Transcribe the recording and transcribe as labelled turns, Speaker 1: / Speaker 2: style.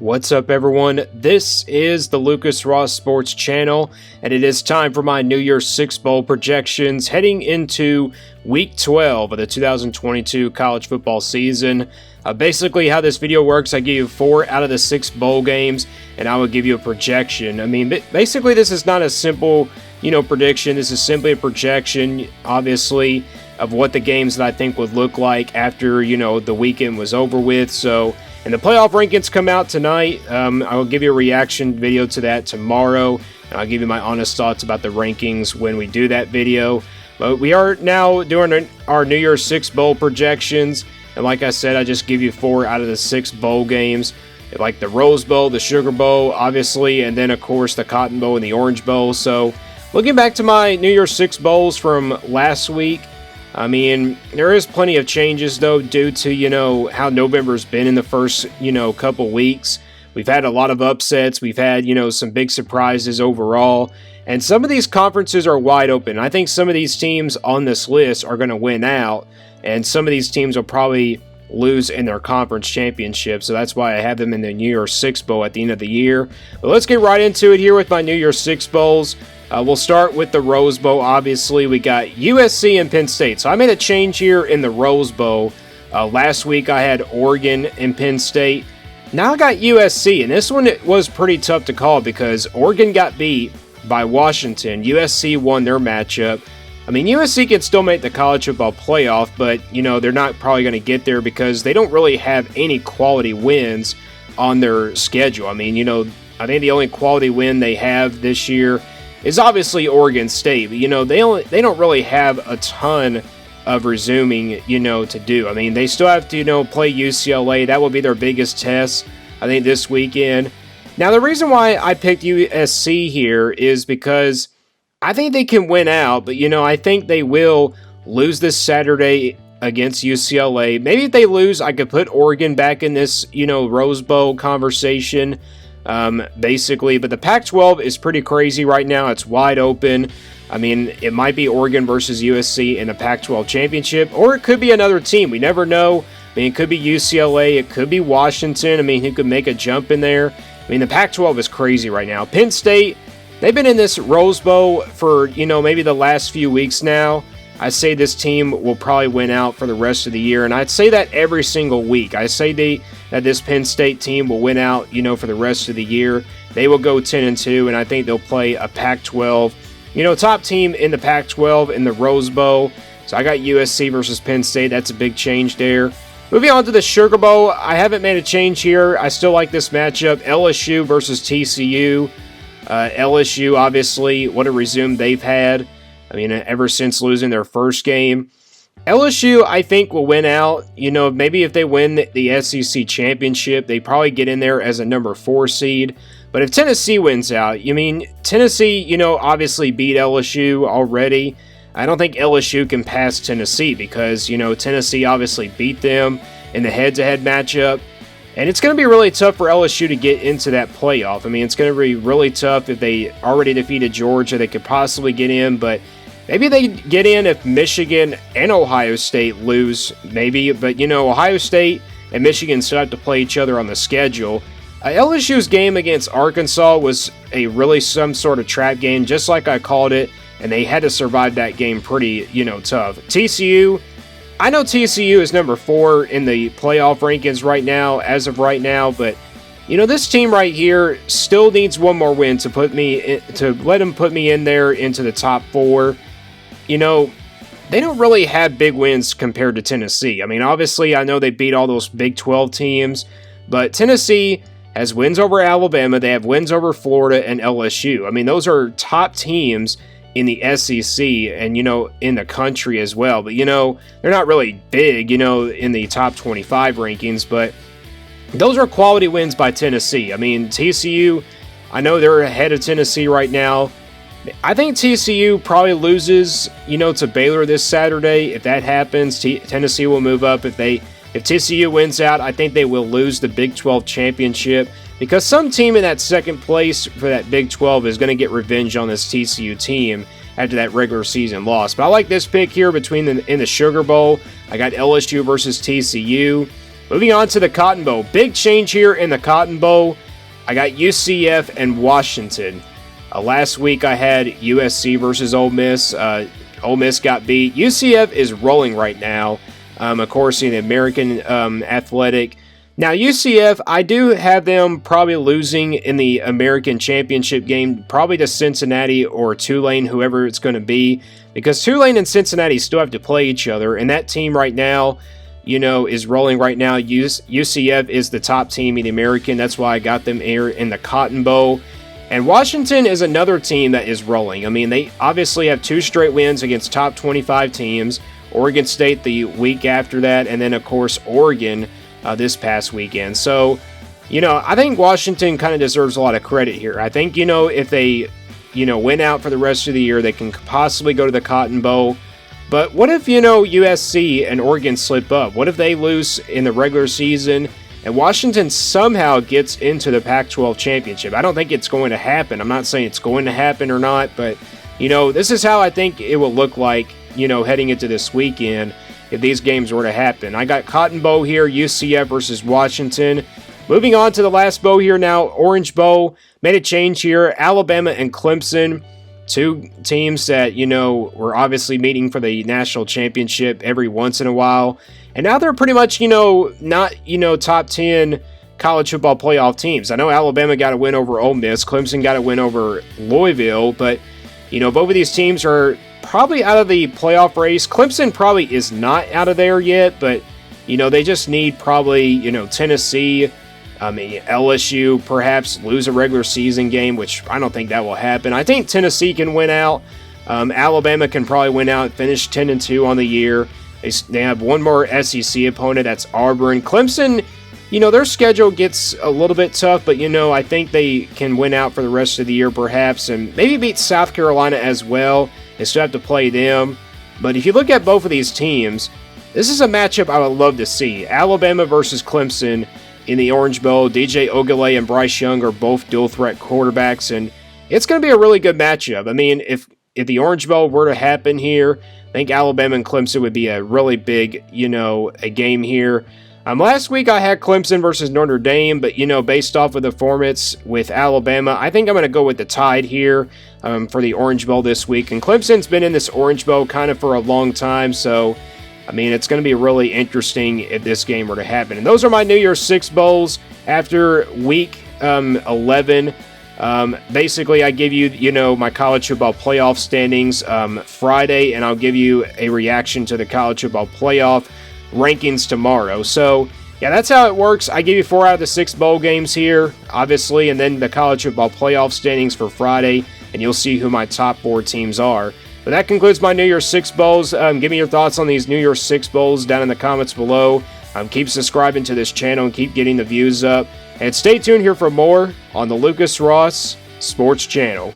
Speaker 1: What's up, everyone? This is the Lucas Ross Sports Channel, and it is time for my New Year's Six Bowl projections heading into Week 12 of the 2022 college football season. Basically, how this video works, I give you 4 out of the 6 bowl games, and I will give you a projection. I mean, basically, this is not a simple, prediction. This is simply a projection, obviously, of what the games that I think would look like after, the weekend was over with. So, and the playoff rankings come out tonight. I will give you a reaction video to that tomorrow, and I'll give you my honest thoughts about the rankings when we do that video. But we are now doing our New Year's Six Bowl projections, and like I said, I just give you 4 out of the 6 bowl games, like the Rose Bowl, the Sugar Bowl, obviously, and then, of course, the Cotton Bowl and the Orange Bowl. So, looking back to my New Year's Six Bowls from last week, I mean, there is plenty of changes, though, due to, how November's been in the first, couple weeks. We've had a lot of upsets. We've had, some big surprises overall. And some of these conferences are wide open. I think some of these teams on this list are going to win out. And some of these teams will probably lose in their conference championship. So that's why I have them in the New Year's Six Bowl at the end of the year. But let's get right into it here with my New Year's Six Bowls. We'll start with the Rose Bowl. Obviously, we got USC and Penn State. So I made a change here in the Rose Bowl. Last week, I had Oregon and Penn State. Now I got USC, and this one was pretty tough to call because Oregon got beat by Washington. USC won their matchup. I mean, USC can still make the college football playoff, but, they're not probably going to get there because they don't really have any quality wins on their schedule. I mean, I think the only quality win they have this year is obviously Oregon State, but they don't really have a ton of resuming, to do. I mean, they still have to, play UCLA. That will be their biggest test, I think, this weekend. Now, the reason why I picked USC here is because I think they can win out, but, I think they will lose this Saturday against UCLA. Maybe if they lose, I could put Oregon back in this, Rose Bowl conversation. Basically, but the Pac-12 is pretty crazy right now. It's wide open. I mean, it might be Oregon versus USC in the Pac-12 championship, or it could be another team. We never know. I mean, it could be UCLA. It could be Washington. I mean, who could make a jump in there? I mean, the Pac-12 is crazy right now. Penn State, they've been in this Rose Bowl for, maybe the last few weeks now. I say this team will probably win out for the rest of the year, and I'd say that every single week. I say that this Penn State team will win out, for the rest of the year. They will go 10-2, and I think they'll play a Pac-12, top team in the Pac-12 in the Rose Bowl. So I got USC versus Penn State. That's a big change there. Moving on to the Sugar Bowl, I haven't made a change here. I still like this matchup, LSU versus TCU. LSU, obviously, what a resume they've had. I mean, ever since losing their first game. LSU, I think, will win out. Maybe if they win the SEC championship, they probably get in there as a number 4 seed. But if Tennessee wins out, Tennessee, obviously beat LSU already. I don't think LSU can pass Tennessee because, Tennessee obviously beat them in the head-to-head matchup. And it's going to be really tough for LSU to get into that playoff. I mean, it's going to be really tough if they already defeated Georgia. They could possibly get in, but maybe they get in if Michigan and Ohio State lose, maybe. But, Ohio State and Michigan still have to play each other on the schedule. LSU's game against Arkansas was really some sort of trap game, just like I called it, and they had to survive that game pretty, tough. TCU, I know TCU is number 4 in the playoff rankings right now, as of right now, but, this team right here still needs one more win to let them put me in there into the top 4. They don't really have big wins compared to Tennessee. I mean, obviously, I know they beat all those Big 12 teams, but Tennessee has wins over Alabama. They have wins over Florida and LSU. I mean, those are top teams in the SEC and, in the country as well. But, they're not really big, in the top 25 rankings, but those are quality wins by Tennessee. I mean, TCU, I know they're ahead of Tennessee right now. I think TCU probably loses, to Baylor this Saturday. If that happens, Tennessee will move up. If TCU wins out, I think they will lose the Big 12 championship because some team in that second place for that Big 12 is going to get revenge on this TCU team after that regular season loss. But I like this pick here in the Sugar Bowl. I got LSU versus TCU. Moving on to the Cotton Bowl. Big change here in the Cotton Bowl. I got UCF and Washington. Last week I had USC versus Ole Miss. Ole Miss got beat. UCF is rolling right now. Of course, in the American Athletic. Now, UCF, I do have them probably losing in the American Championship game, probably to Cincinnati or Tulane, whoever it's going to be, because Tulane and Cincinnati still have to play each other, and that team right now, is rolling right now. UCF is the top team in the American. That's why I got them here in the Cotton Bowl. And Washington is another team that is rolling. I mean, they obviously have 2 straight wins against top 25 teams. Oregon State the week after that, and then, of course, Oregon this past weekend. So, I think Washington kind of deserves a lot of credit here. I think, if they, win out for the rest of the year, they can possibly go to the Cotton Bowl. But what if, USC and Oregon slip up? What if they lose in the regular season and Washington somehow gets into the Pac-12 championship? I don't think it's going to happen. I'm not saying it's going to happen or not, but, this is how I think it will look like, heading into this weekend if these games were to happen. I got Cotton Bowl here, UCF versus Washington. Moving on to the last bowl here now, Orange Bowl. Made a change here. Alabama and Clemson, 2 teams that, were obviously meeting for the national championship every once in a while. And now they're pretty much, not, top 10 college football playoff teams. I know Alabama got a win over Ole Miss. Clemson got a win over Louisville. But, both of these teams are probably out of the playoff race. Clemson probably is not out of there yet, but, they just need probably, Tennessee, LSU perhaps lose a regular season game, which I don't think that will happen. I think Tennessee can win out. Alabama can probably win out, finish 10-2 on the year. They have one more SEC opponent, that's Auburn. Clemson, their schedule gets a little bit tough, but, I think they can win out for the rest of the year perhaps, and maybe beat South Carolina as well. They still have to play them. But if you look at both of these teams, this is a matchup I would love to see. Alabama versus Clemson in the Orange Bowl. DJ Ogilvy and Bryce Young are both dual-threat quarterbacks, and it's going to be a really good matchup. I mean, if the Orange Bowl were to happen here, I think Alabama and Clemson would be a really big, a game here. Last week I had Clemson versus Notre Dame, but, based off of the formats with Alabama, I think I'm going to go with the Tide here for the Orange Bowl this week. And Clemson's been in this Orange Bowl kind of for a long time, so, I mean, it's going to be really interesting if this game were to happen. And those are my New Year's 6 bowls after week 11. Basically, I give you, my college football playoff standings Friday, and I'll give you a reaction to the college football playoff rankings tomorrow. So, yeah, that's how it works. I give you 4 out of the 6 bowl games here, obviously, and then the college football playoff standings for Friday, and you'll see who my top 4 teams are. But that concludes my New Year's 6 bowls. Give me your thoughts on these New Year's 6 bowls down in the comments below. Keep subscribing to this channel and keep getting the views up. And stay tuned here for more on the Lucas Ross Sports Channel.